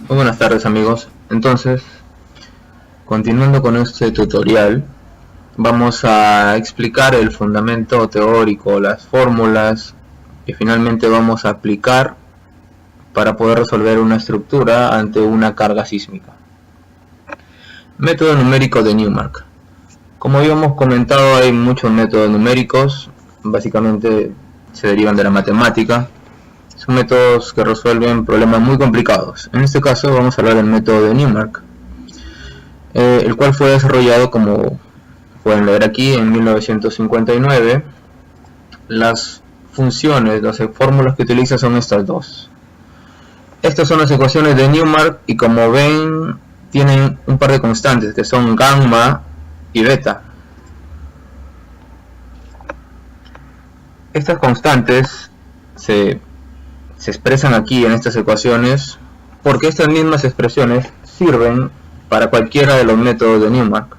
Muy buenas tardes amigos. Entonces, continuando con este tutorial, vamos a explicar el fundamento teórico, las fórmulas que finalmente vamos a aplicar para poder resolver una estructura ante una carga sísmica. Método numérico de Newmark. Como habíamos comentado, hay muchos métodos numéricos, básicamente se derivan de la matemática. Son métodos que resuelven problemas muy complicados. En este caso vamos a hablar del método de Newmark, el cual fue desarrollado, como pueden leer aquí, en 1959. Las funciones, las fórmulas que utiliza son estas dos. Estas son las ecuaciones de Newmark y, como ven, tienen un par de constantes que son gamma y beta. Estas constantes se expresan aquí en estas ecuaciones porque estas mismas expresiones sirven para cualquiera de los métodos de Newmark.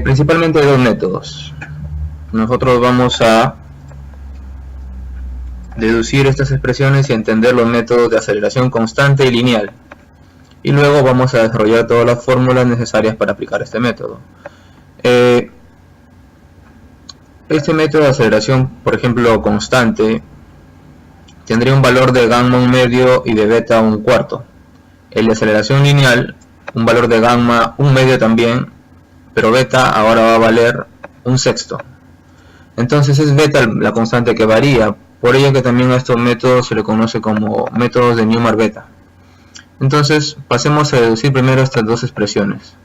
Principalmente hay dos métodos. Nosotros vamos a deducir estas expresiones y entender los métodos de aceleración constante y lineal, y luego vamos a desarrollar todas las fórmulas necesarias para aplicar este método. Este método de aceleración, por ejemplo, constante, tendría un valor de gamma 1 medio y de beta 1 cuarto. El de aceleración lineal, un valor de gamma 1 medio también, pero beta ahora va a valer 1 sexto. Entonces es beta la constante que varía, por ello que también a estos métodos se le conoce como métodos de Newmark beta. Entonces pasemos a deducir primero estas dos expresiones.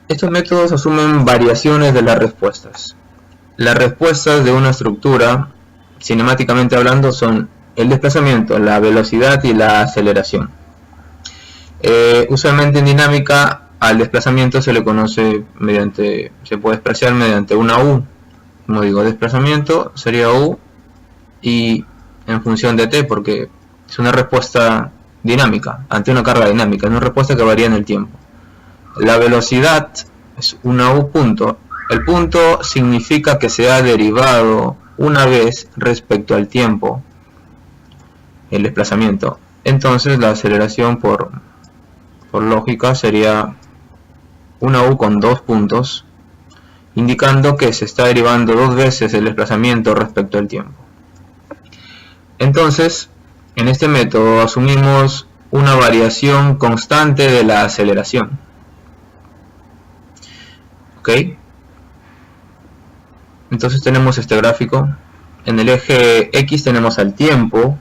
Estos métodos asumen variaciones de las respuestas. Las respuestas de una estructura, cinemáticamente hablando, son el desplazamiento, la velocidad y la aceleración. Usualmente en dinámica al desplazamiento se le conoce se puede expresar mediante una U. Como digo, desplazamiento sería U y en función de t, porque es una respuesta dinámica ante una carga dinámica, es una respuesta que varía en el tiempo. La velocidad es una U punto. El punto significa que se ha derivado una vez respecto al tiempo el desplazamiento. Entonces la aceleración por lógica sería una U con dos puntos, indicando que se está derivando dos veces el desplazamiento respecto al tiempo. Entonces, en este método asumimos una variación constante de la aceleración. ¿Ok? Entonces tenemos este gráfico. En el eje X tenemos al tiempo.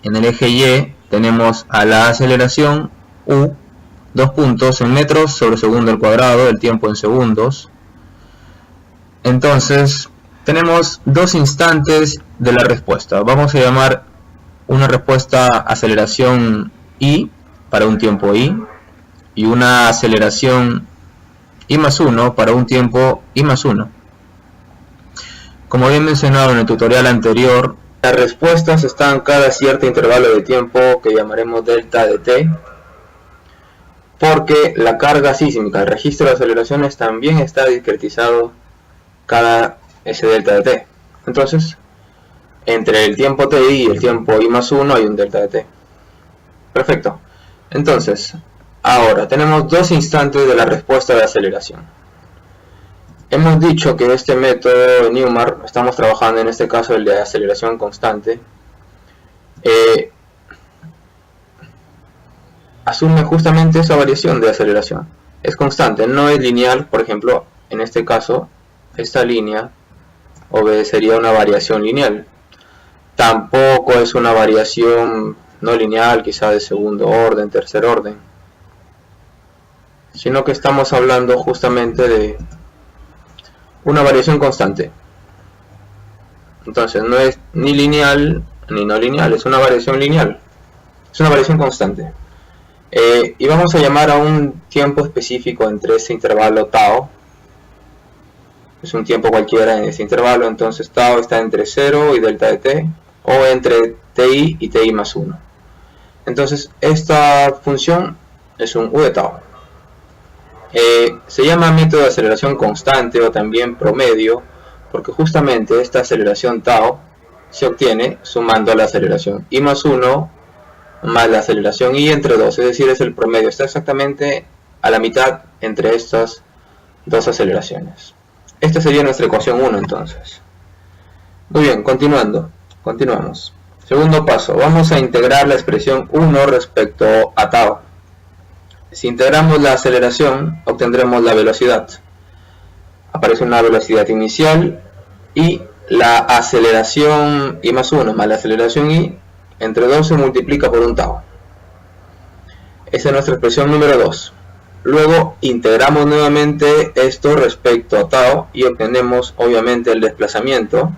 En el eje Y tenemos a la aceleración U, dos puntos en metros sobre segundo al cuadrado, el tiempo en segundos. Entonces tenemos dos instantes de la respuesta. Vamos a llamar una respuesta aceleración I para un tiempo I, y una aceleración I más 1 para un tiempo I más 1. Como bien mencionado en el tutorial anterior, las respuestas están cada cierto intervalo de tiempo que llamaremos delta de t, porque la carga sísmica, el registro de aceleraciones, también está discretizado cada ese delta de t. Entonces, entre el tiempo ti y el tiempo i más 1 hay un delta de t. Perfecto. Entonces, ahora tenemos dos instantes de la respuesta de aceleración. Hemos dicho que este método de Newmark, estamos trabajando en este caso el de aceleración constante, asume justamente esa variación de aceleración. Es constante, no es lineal. Por ejemplo, en este caso, esta línea obedecería una variación lineal. Tampoco es una variación no lineal, quizá de segundo orden, tercer orden, sino que estamos hablando justamente de una variación constante. Entonces no es ni lineal ni no lineal, es una variación lineal, es una variación constante. Y vamos a llamar a un tiempo específico entre ese intervalo tau. Es un tiempo cualquiera en ese intervalo, entonces tau está entre 0 y delta de t, o entre ti y ti más 1. Entonces esta función es un u de tau. Se llama método de aceleración constante o también promedio, porque justamente esta aceleración tau se obtiene sumando la aceleración I más 1 más la aceleración I entre 2, es decir, es el promedio, está exactamente a la mitad entre estas dos aceleraciones. Esta sería nuestra ecuación 1 entonces. Muy bien, continuamos. Segundo paso, vamos a integrar la expresión 1 respecto a tau. Si integramos la aceleración, obtendremos la velocidad. Aparece una velocidad inicial y la aceleración I más 1 más la aceleración I entre 2 se multiplica por un tau. Esa es nuestra expresión número 2. Luego integramos nuevamente esto respecto a tau y obtenemos obviamente el desplazamiento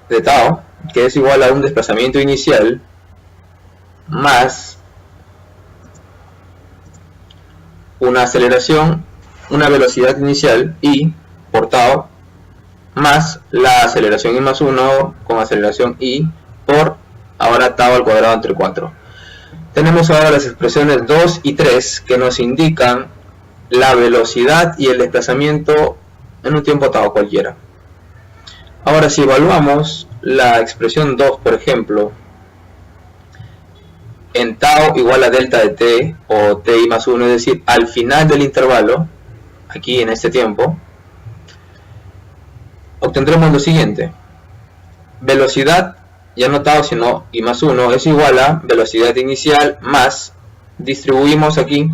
de tau, que es igual a un desplazamiento inicial más una aceleración, una velocidad inicial I por tau más la aceleración I más 1 con aceleración I por ahora tau al cuadrado entre 4. Tenemos ahora las expresiones 2 y 3 que nos indican la velocidad y el desplazamiento en un tiempo tau cualquiera. Ahora si evaluamos la expresión 2, por ejemplo, en tau igual a delta de t o ti más 1, es decir, al final del intervalo, aquí en este tiempo, obtendremos lo siguiente: velocidad, ya no tau sino I más 1, es igual a velocidad inicial más, distribuimos aquí,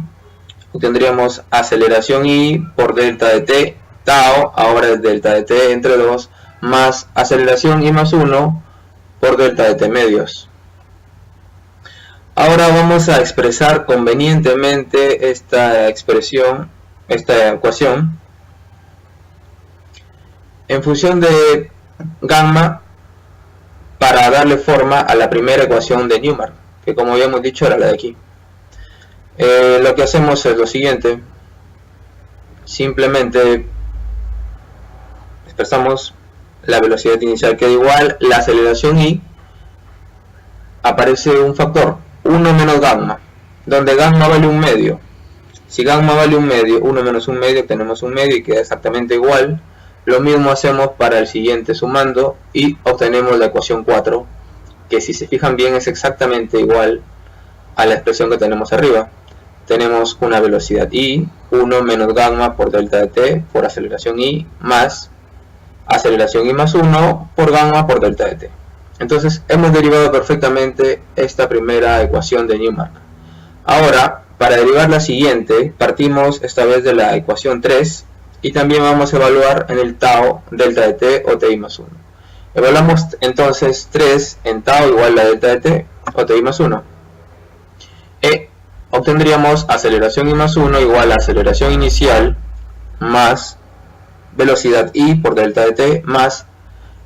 obtendríamos aceleración I por delta de t, tau ahora es delta de t entre 2, más aceleración I más 1 por delta de t medios. Ahora vamos a expresar convenientemente esta expresión, esta ecuación, en función de gamma para darle forma a la primera ecuación de Newmark, que como habíamos dicho era la de aquí. Lo que hacemos es lo siguiente: simplemente expresamos la velocidad inicial que da igual la aceleración I, aparece un factor 1 menos gamma, donde gamma vale un medio. Si gamma vale un medio, 1 menos un medio, tenemos un medio y queda exactamente igual. Lo mismo hacemos para el siguiente sumando y obtenemos la ecuación 4, que si se fijan bien es exactamente igual a la expresión que tenemos arriba. Tenemos una velocidad I, 1 menos gamma por delta de t por aceleración I, más aceleración I más 1 por gamma por delta de t. Entonces hemos derivado perfectamente esta primera ecuación de Newmark. Ahora, para derivar la siguiente, partimos esta vez de la ecuación 3 y también vamos a evaluar en el tau delta de t o ti más 1. Evaluamos entonces 3 en tau igual a delta de t o ti más 1. Obtendríamos aceleración I más 1 igual a aceleración inicial más velocidad I por delta de t más,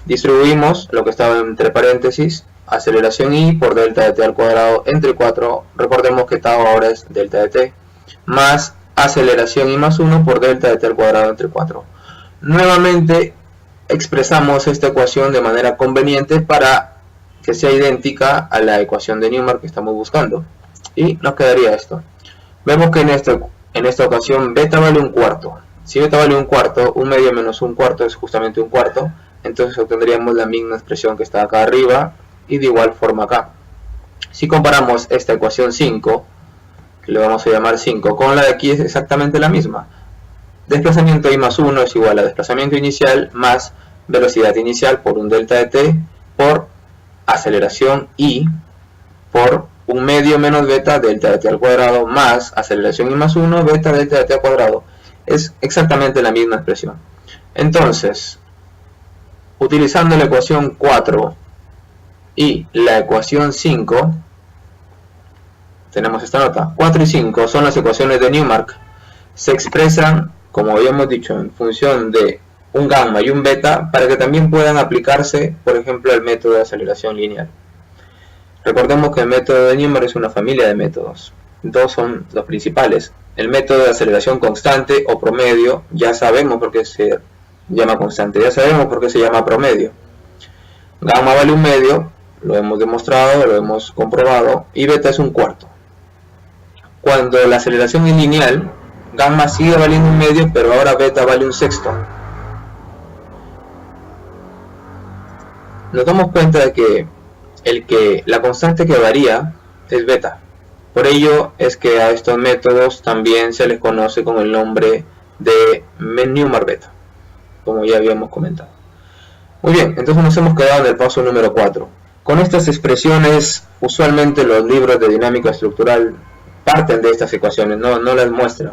distribuimos lo que estaba entre paréntesis, aceleración I por delta de t al cuadrado entre 4, recordemos que tau ahora es delta de t, más aceleración I más 1 por delta de t al cuadrado entre 4. Nuevamente expresamos esta ecuación de manera conveniente para que sea idéntica a la ecuación de Newmark que estamos buscando. Y nos quedaría esto. Vemos que en esta ocasión beta vale un cuarto. Si beta vale un cuarto, un medio menos un cuarto es justamente un cuarto. Entonces obtendríamos la misma expresión que está acá arriba y de igual forma acá. Si comparamos esta ecuación 5, que le vamos a llamar 5, con la de aquí es exactamente la misma. Desplazamiento I más 1 es igual a desplazamiento inicial más velocidad inicial por un delta de t por aceleración I por un medio menos beta delta de t al cuadrado más aceleración I más 1 beta delta de t al cuadrado. Es exactamente la misma expresión. Entonces, utilizando la ecuación 4 y la ecuación 5, tenemos esta nota. 4 y 5 son las ecuaciones de Newmark. Se expresan, como habíamos dicho, en función de un gamma y un beta, para que también puedan aplicarse, por ejemplo, el método de aceleración lineal. Recordemos que el método de Newmark es una familia de métodos. Dos son los principales. El método de aceleración constante o promedio, ya sabemos por qué se llama constante, ya sabemos por qué se llama promedio. Gamma vale un medio, lo hemos demostrado, lo hemos comprobado, y beta es un cuarto. Cuando la aceleración es lineal, gamma sigue valiendo un medio, pero ahora beta vale un sexto. nos damos cuenta de que la constante que varía es beta. Por ello es que a estos métodos también se les conoce con el nombre de Newmark beta, como ya habíamos comentado. Muy bien, entonces nos hemos quedado en el paso número 4. Con estas expresiones, usualmente los libros de dinámica estructural parten de estas ecuaciones, no las muestran.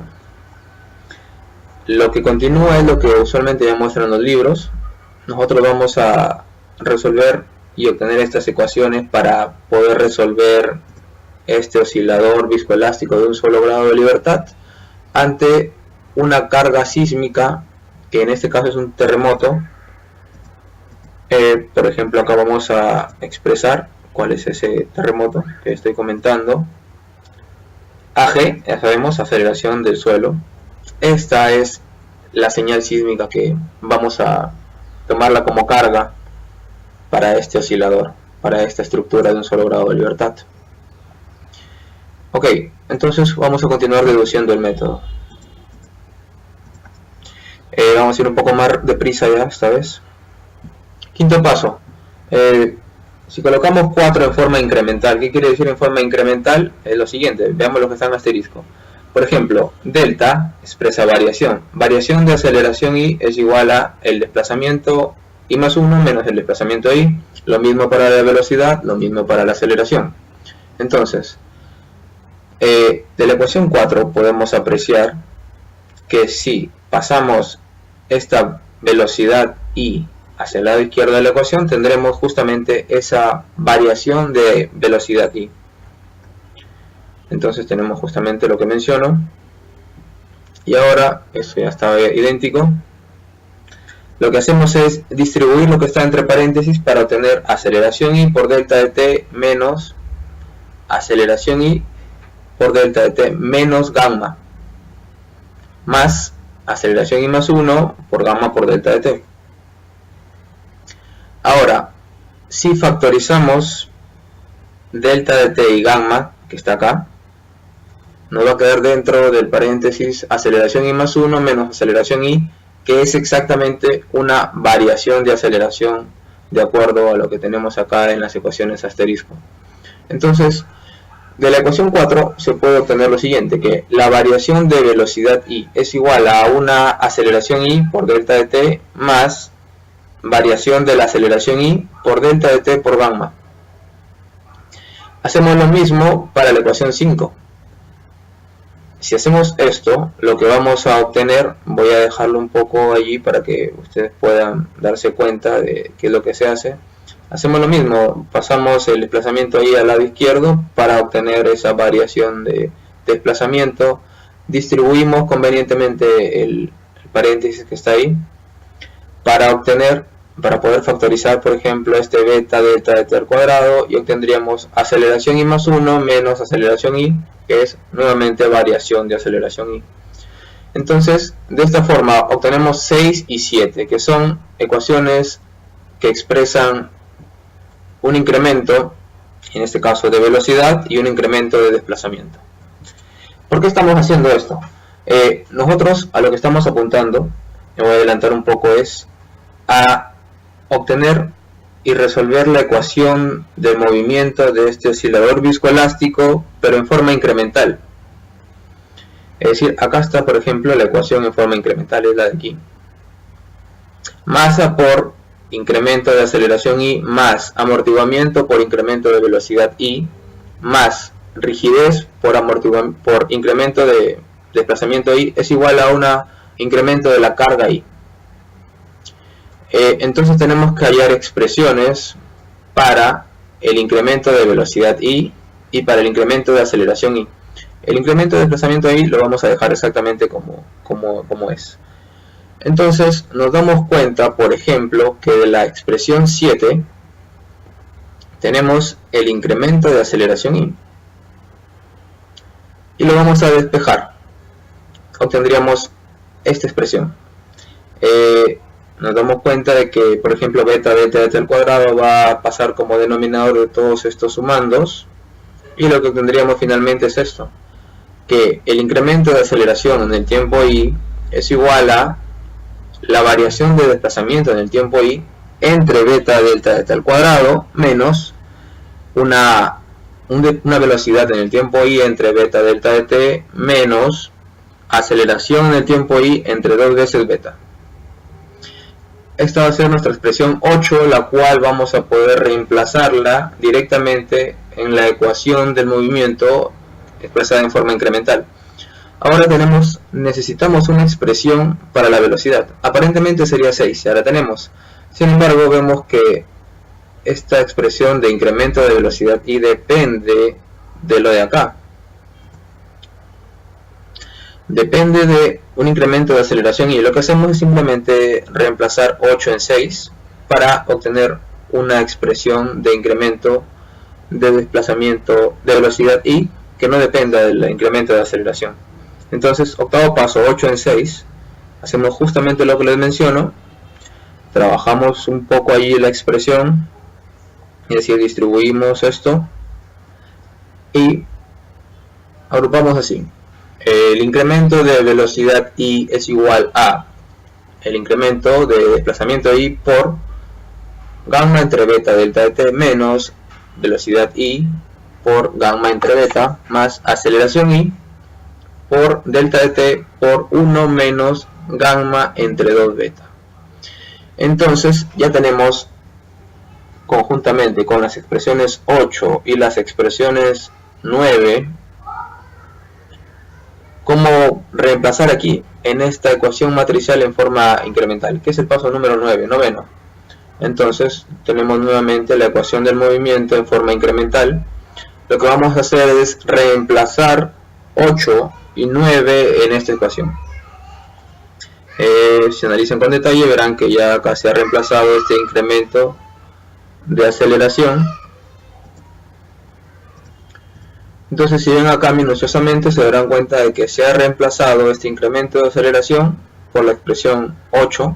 Lo que continúa es lo que usualmente ya muestran los libros. Nosotros vamos a resolver y obtener estas ecuaciones para poder resolver este oscilador viscoelástico de un solo grado de libertad ante una carga sísmica, que en este caso es un terremoto. Por ejemplo, acá vamos a expresar cuál es ese terremoto que estoy comentando. AG, ya sabemos, aceleración del suelo. Esta es la señal sísmica que vamos a tomarla como carga para este oscilador, para esta estructura de un solo grado de libertad. Ok, entonces vamos a continuar deduciendo el método. Vamos a ir un poco más deprisa ya esta vez. Quinto paso. Si colocamos 4 en forma incremental, ¿qué quiere decir en forma incremental? Es lo siguiente, veamos lo que está en asterisco. Por ejemplo, delta expresa variación. Variación de aceleración I es igual a el desplazamiento I más 1 menos el desplazamiento I. Lo mismo para la velocidad, lo mismo para la aceleración. Entonces, de la ecuación 4 podemos apreciar que si pasamos esta velocidad I hacia el lado izquierdo de la ecuación, tendremos justamente esa variación de velocidad I. Entonces tenemos justamente lo que menciono. Y ahora, eso ya está idéntico. Lo que hacemos es distribuir lo que está entre paréntesis para obtener aceleración I por delta de t menos aceleración I por delta de t menos gamma, más aceleración I más 1 por gamma por delta de t. Ahora, si factorizamos delta de t y gamma, que está acá, nos va a quedar dentro del paréntesis aceleración I más 1 menos aceleración I, que es exactamente una variación de aceleración de acuerdo a lo que tenemos acá en las ecuaciones asterisco. Entonces, de la ecuación 4 se puede obtener lo siguiente, que la variación de velocidad I es igual a una aceleración I por delta de t más variación de la aceleración I por delta de t por gamma. Hacemos lo mismo para la ecuación 5. Si hacemos esto, lo que vamos a obtener, voy a dejarlo un poco allí para que ustedes puedan darse cuenta de qué es lo que se hace. Hacemos lo mismo, pasamos el desplazamiento ahí al lado izquierdo para obtener esa variación de desplazamiento. Distribuimos convenientemente el paréntesis que está ahí para poder factorizar, por ejemplo, este beta delta de t al cuadrado, y obtendríamos aceleración I más 1 menos aceleración I, que es nuevamente variación de aceleración I. Entonces, de esta forma obtenemos 6 y 7, que son ecuaciones que expresan un incremento, en este caso de velocidad, y un incremento de desplazamiento. ¿Por qué estamos haciendo esto? Nosotros a lo que estamos apuntando, me voy a adelantar un poco, es a obtener y resolver la ecuación del movimiento de este oscilador viscoelástico, pero en forma incremental. Es decir, acá está, por ejemplo, la ecuación en forma incremental, es la de aquí. Masa por incremento de aceleración I más amortiguamiento por incremento de velocidad I más rigidez por incremento de desplazamiento I es igual a un incremento de la carga I. Entonces tenemos que hallar expresiones para el incremento de velocidad I y para el incremento de aceleración I. El incremento de desplazamiento I lo vamos a dejar exactamente como es. Entonces nos damos cuenta, por ejemplo, que de la expresión 7 tenemos el incremento de aceleración I. Y lo vamos a despejar. Obtendríamos esta expresión. Nos damos cuenta de que, por ejemplo, beta delta de t al cuadrado va a pasar como denominador de todos estos sumandos. Y lo que obtendríamos finalmente es esto. Que el incremento de aceleración en el tiempo I es igual a la variación de desplazamiento en el tiempo I entre beta delta t al cuadrado menos una velocidad en el tiempo i entre beta delta de t menos aceleración en el tiempo i entre 2 veces beta. Esta va a ser nuestra expresión 8, la cual vamos a poder reemplazarla directamente en la ecuación del movimiento expresada en forma incremental. Ahora necesitamos una expresión para la velocidad. Aparentemente sería 6, ya la tenemos. Sin embargo, vemos que esta expresión de incremento de velocidad y depende de lo de acá. Depende de un incremento de aceleración y lo que hacemos es simplemente reemplazar 8 en 6 para obtener una expresión de incremento de desplazamiento de velocidad y que no dependa del incremento de aceleración. Entonces, octavo paso, 8 en 6, hacemos justamente lo que les menciono, trabajamos un poco allí la expresión, es decir, distribuimos esto y agrupamos así. El incremento de velocidad i es igual a el incremento de desplazamiento i por gamma entre beta delta de t menos velocidad i por gamma entre beta más aceleración i por delta de t por 1 menos gamma entre 2 beta. Entonces ya tenemos conjuntamente con las expresiones 8 y las expresiones 9 cómo reemplazar aquí en esta ecuación matricial en forma incremental, que es el paso número 9, noveno. Entonces tenemos nuevamente la ecuación del movimiento en forma incremental. Lo que vamos a hacer es reemplazar 8 y 9 en esta ecuación. Si analizan con detalle verán que ya acá se ha reemplazado este incremento de aceleración. Entonces, si ven acá minuciosamente, se darán cuenta de que se ha reemplazado este incremento de aceleración por la expresión 8,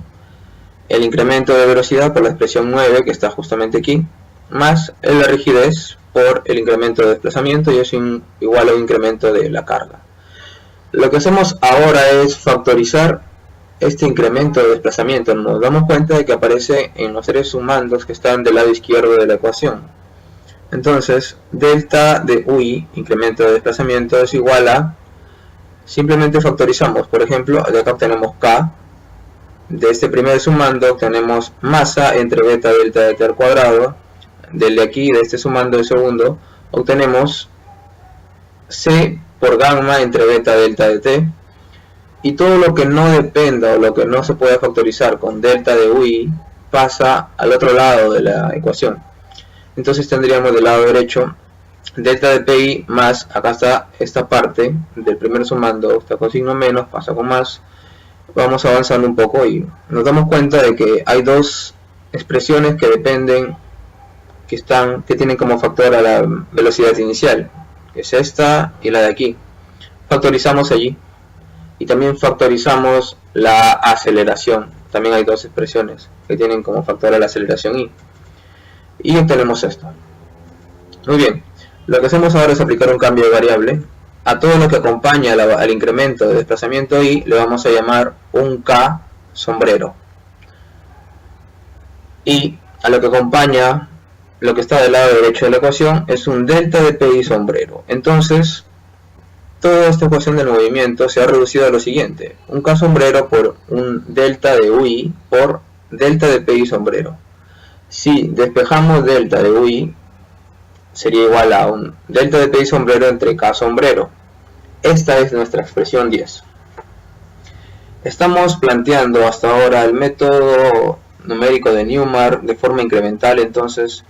el incremento de velocidad por la expresión 9, que está justamente aquí, más la rigidez por el incremento de desplazamiento, y es igual a un incremento de la carga. Lo que hacemos ahora es factorizar este incremento de desplazamiento. Nos damos cuenta de que aparece en los seres sumandos que están del lado izquierdo de la ecuación. Entonces, delta de ui, incremento de desplazamiento, es igual a, simplemente factorizamos, por ejemplo, de acá obtenemos k, de este primer sumando obtenemos masa entre beta delta de t al cuadrado, del de aquí, de este sumando de segundo, obtenemos c por gamma entre beta delta de t, y todo lo que no dependa o lo que no se pueda factorizar con delta de ui pasa al otro lado de la ecuación. Entonces tendríamos del lado derecho delta de pi más, acá está esta parte del primer sumando, está con signo menos, pasa con más. Vamos avanzando un poco y nos damos cuenta de que hay dos expresiones que dependen, que tienen como factor a la velocidad inicial, que es esta y la de aquí. Factorizamos allí y también factorizamos la aceleración. También hay dos expresiones que tienen como factor a la aceleración i. Y obtenemos esto. Muy bien, lo que hacemos ahora es aplicar un cambio de variable. A todo lo que acompaña al incremento de desplazamiento i le vamos a llamar un k sombrero. Y a lo que acompaña, lo que está del lado derecho de la ecuación, es un delta de pi sombrero. Entonces, toda esta ecuación del movimiento se ha reducido a lo siguiente: un k sombrero por un delta de ui por delta de pi sombrero. Si despejamos delta de ui, sería igual a un delta de pi sombrero entre k sombrero. Esta es nuestra expresión 10. Estamos planteando hasta ahora el método numérico de Newmark de forma incremental. Entonces,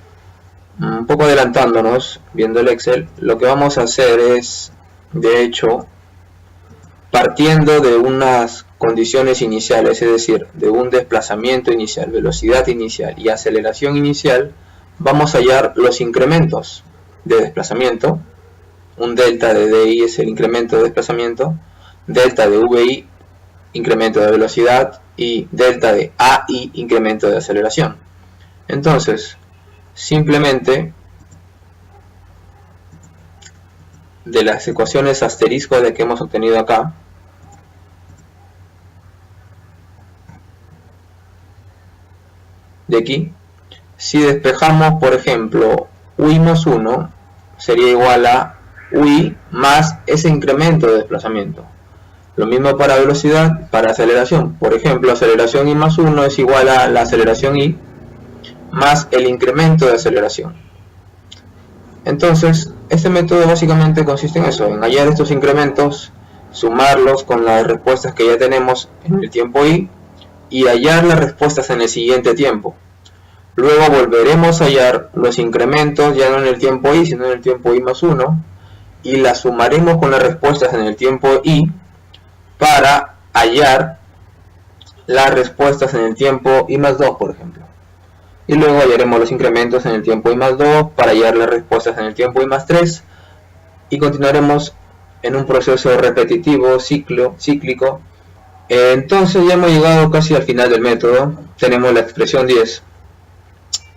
un poco adelantándonos, viendo el Excel, lo que vamos a hacer es, de hecho, partiendo de unas condiciones iniciales, es decir, de un desplazamiento inicial, velocidad inicial y aceleración inicial, vamos a hallar los incrementos de desplazamiento. Un delta de di es el incremento de desplazamiento, delta de vi, incremento de velocidad, y delta de ai, incremento de aceleración. Entonces, simplemente de las ecuaciones asterisco de que hemos obtenido acá, de aquí, si despejamos, por ejemplo, UI más 1 sería igual a UI más ese incremento de desplazamiento. Lo mismo para velocidad, para aceleración. Por ejemplo, aceleración I más 1 es igual a la aceleración I más el incremento de aceleración. Entonces, este método básicamente consiste en eso, en hallar estos incrementos, sumarlos con las respuestas que ya tenemos en el tiempo I y hallar las respuestas en el siguiente tiempo. Luego volveremos a hallar los incrementos ya no en el tiempo I, sino en el tiempo I más 1 y las sumaremos con las respuestas en el tiempo I para hallar las respuestas en el tiempo I más 2, por ejemplo. Y luego hallaremos los incrementos en el tiempo I más 2 para hallar las respuestas en el tiempo I más 3 y continuaremos en un proceso repetitivo, cíclico. Entonces ya hemos llegado casi al final del método. Tenemos la expresión 10.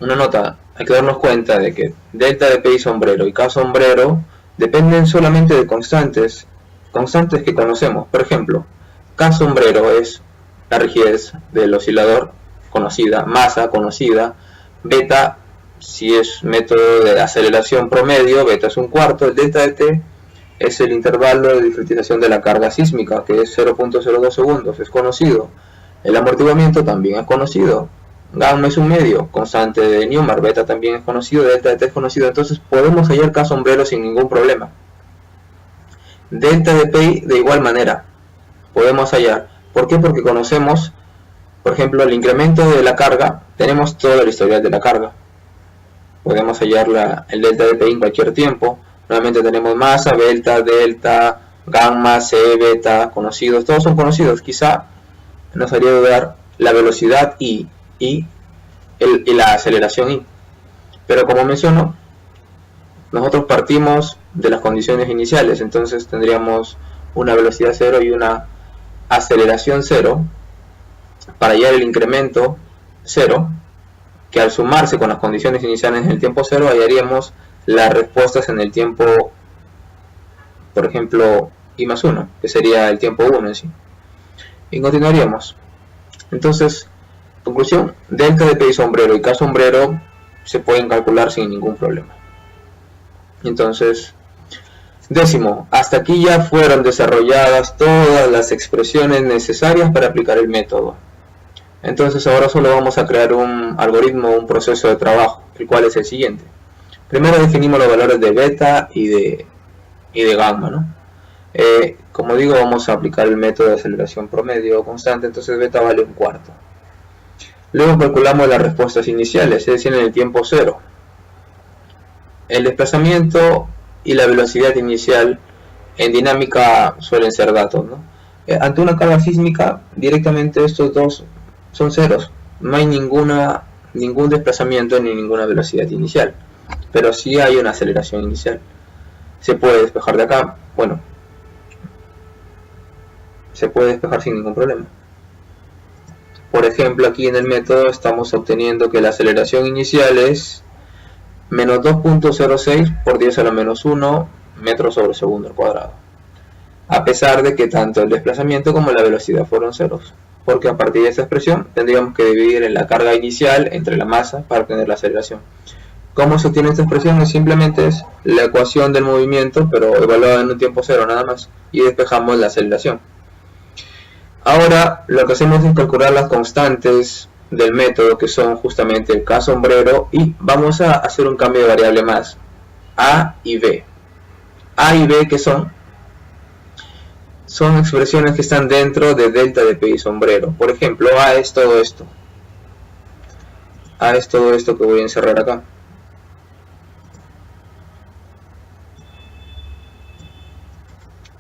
Una nota, hay que darnos cuenta de que delta de P sombrero y K sombrero dependen solamente de constantes que conocemos. Por ejemplo, K sombrero es la rigidez del oscilador conocida, masa conocida, beta, si es método de aceleración promedio, beta es un cuarto, el delta de T es el intervalo de discretización de la carga sísmica, que es 0.02 segundos, es conocido. El amortiguamiento también es conocido. Gamma es un medio, constante de Newmark, beta también es conocido, delta de T es conocido, entonces podemos hallar K sombrero sin ningún problema. Delta de P de igual manera, podemos hallar. ¿Por qué? Porque conocemos, por ejemplo, el incremento de la carga, tenemos todo el historial de la carga. Podemos hallar el delta de P en cualquier tiempo. Nuevamente tenemos masa, delta, gamma, C, beta, conocidos, todos son conocidos. Quizá nos haría dudar la velocidad y la aceleración I. Pero como menciono, nosotros partimos de las condiciones iniciales, entonces tendríamos una velocidad 0 y una aceleración 0 para hallar el incremento 0, que al sumarse con las condiciones iniciales en el tiempo 0 hallaríamos las respuestas en el tiempo, por ejemplo, I más 1, que sería el tiempo 1 en sí. Y continuaríamos. Entonces, conclusión, delta de P sombrero y K sombrero se pueden calcular sin ningún problema. Entonces, décimo, hasta aquí ya fueron desarrolladas todas las expresiones necesarias para aplicar el método. Entonces ahora solo vamos a crear un algoritmo, un proceso de trabajo, el cual es el siguiente. Primero definimos los valores de beta y de gamma, ¿no? Como digo, vamos a aplicar el método de aceleración promedio constante, entonces beta vale un cuarto. Luego calculamos las respuestas iniciales, es decir, en el tiempo 0. El desplazamiento y la velocidad inicial en dinámica suelen ser datos, ¿no? Ante una carga sísmica, directamente estos dos son ceros. No hay ningún desplazamiento ni ninguna velocidad inicial, pero sí hay una aceleración inicial. Se puede despejar de acá, bueno, se puede despejar sin ningún problema. Por ejemplo, aquí en el método estamos obteniendo que la aceleración inicial es menos 2.06 por 10 a la menos 1 metros sobre segundo al cuadrado, a pesar de que tanto el desplazamiento como la velocidad fueron ceros, porque a partir de esta expresión tendríamos que dividir en la carga inicial entre la masa para obtener la aceleración. ¿Cómo se obtiene esta expresión? Simplemente es la ecuación del movimiento, pero evaluada en un tiempo cero nada más, y despejamos la aceleración. Ahora lo que hacemos es calcular las constantes del método, que son justamente el K sombrero, y vamos a hacer un cambio de variable más, A y B. A y B, que son expresiones que están dentro de delta de P y sombrero. Por ejemplo, A es todo esto. A es todo esto que voy a encerrar acá.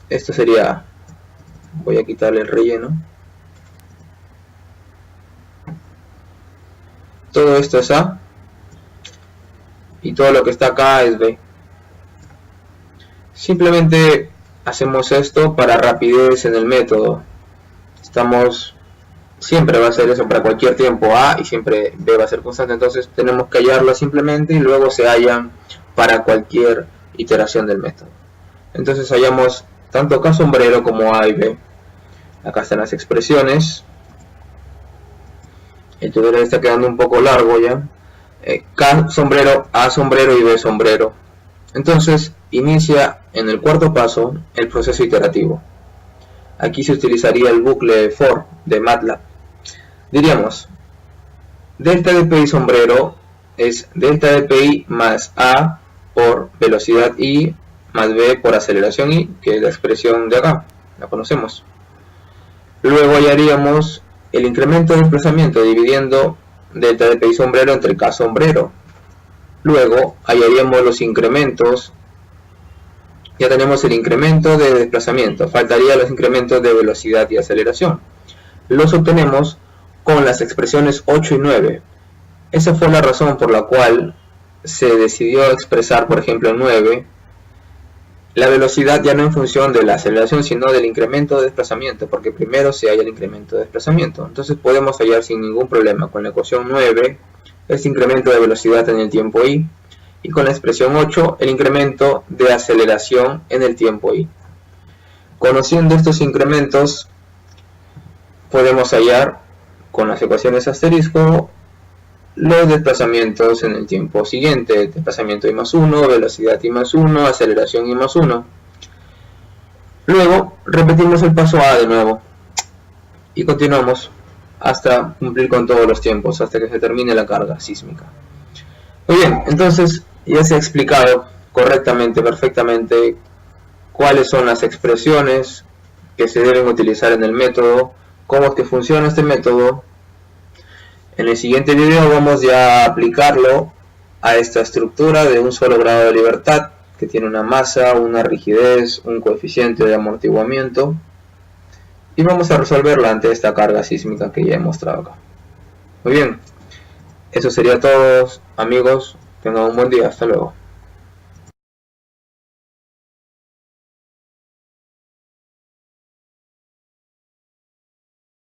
Esto sería A. Voy a quitarle el relleno. Todo esto es A. Y todo lo que está acá es B. Simplemente hacemos esto para rapidez en el método. Siempre va a ser eso para cualquier tiempo A y siempre B va a ser constante. Entonces tenemos que hallarlo simplemente y luego se hallan para cualquier iteración del método. Entonces hallamos tanto K sombrero como A y B. Acá están las expresiones. El tutorial está quedando un poco largo ya. K sombrero, A sombrero y B sombrero. Entonces inicia en el cuarto paso el proceso iterativo. Aquí se utilizaría el bucle for de MATLAB. Diríamos, delta de PI sombrero es delta de PI más A por velocidad I más B por aceleración I, que es la expresión de acá, la conocemos. Luego hallaríamos el incremento de desplazamiento dividiendo delta de PI sombrero entre K sombrero. Luego hallaríamos los incrementos. Ya tenemos el incremento de desplazamiento, faltarían los incrementos de velocidad y aceleración. Los obtenemos con las expresiones 8 y 9. Esa fue la razón por la cual se decidió expresar, por ejemplo, en 9, la velocidad ya no en función de la aceleración, sino del incremento de desplazamiento, porque primero se halla el incremento de desplazamiento. Entonces podemos hallar sin ningún problema con la ecuación 9 este incremento de velocidad en el tiempo i, y con la expresión 8 el incremento de aceleración en el tiempo i. Conociendo estos incrementos, podemos hallar con las ecuaciones asterisco los desplazamientos en el tiempo siguiente: desplazamiento i más 1, velocidad i más 1, aceleración i más 1. Luego repetimos el paso A de nuevo y continuamos hasta cumplir con todos los tiempos, hasta que se termine la carga sísmica. Muy bien, entonces ya se ha explicado correctamente, perfectamente, cuáles son las expresiones que se deben utilizar en el método, cómo es que funciona este método. En el siguiente video vamos ya a aplicarlo a esta estructura de un solo grado de libertad, que tiene una masa, una rigidez, un coeficiente de amortiguamiento, y vamos a resolverla ante esta carga sísmica que ya he mostrado acá. Muy bien, eso sería todo, amigos. Tengan un buen día, hasta luego.